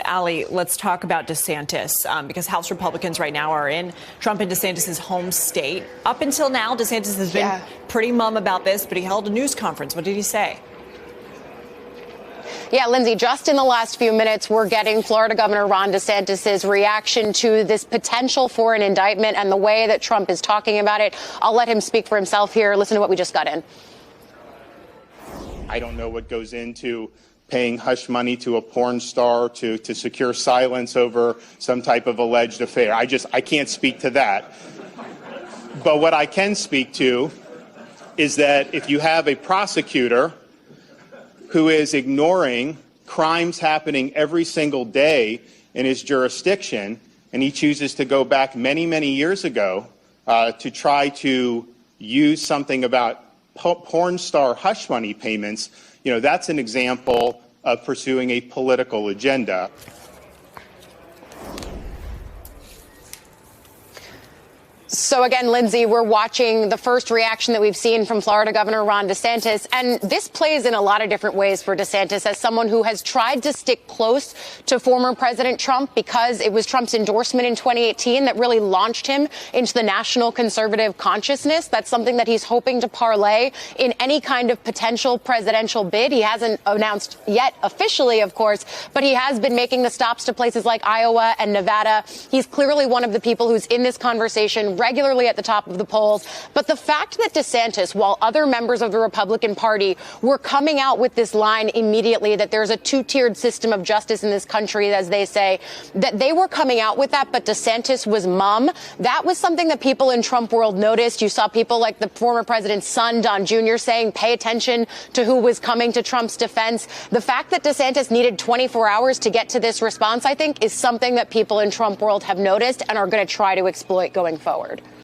Ali, let's talk about DeSantis, because House Republicans right now are in Trump and DeSantis' home state. Up until now, DeSantis has been pretty mum about this, but he held a news conference. What did he say? Yeah, Lindsay, just in the last few minutes, we're getting Florida Governor Ron DeSantis' reaction to this potential for an indictment and the way that Trump is talking about it. I'll let him speak for himself here. Listen to what we just got in. I don't know what goes into paying hush money to a porn star to secure silence over some type of alleged affair. I can't speak to that. But what I can speak to is that if you have a prosecutor who is ignoring crimes happening every single day in his jurisdiction, and he chooses to go back many, many years ago to try to use something about porn star hush money payments, that's an example of pursuing a political agenda. So again, Lindsay, we're watching the first reaction that we've seen from Florida Governor Ron DeSantis. And this plays in a lot of different ways for DeSantis as someone who has tried to stick close to former President Trump because it was Trump's endorsement in 2018 that really launched him into the national conservative consciousness. That's something that he's hoping to parlay in any kind of potential presidential bid. He hasn't announced yet officially, of course, but he has been making the stops to places like Iowa and Nevada. He's clearly one of the people who's in this conversation regularly at the top of the polls. But the fact that DeSantis, while other members of the Republican Party were coming out with this line immediately that there's a two-tiered system of justice in this country, as they say, that they were coming out with that, but DeSantis was mum. That was something that people in Trump world noticed. You saw people like the former president's son, Don Jr., saying, pay attention to who was coming to Trump's defense. The fact that DeSantis needed 24 hours to get to this response, I think, is something that people in Trump world have noticed and are going to try to exploit going forward.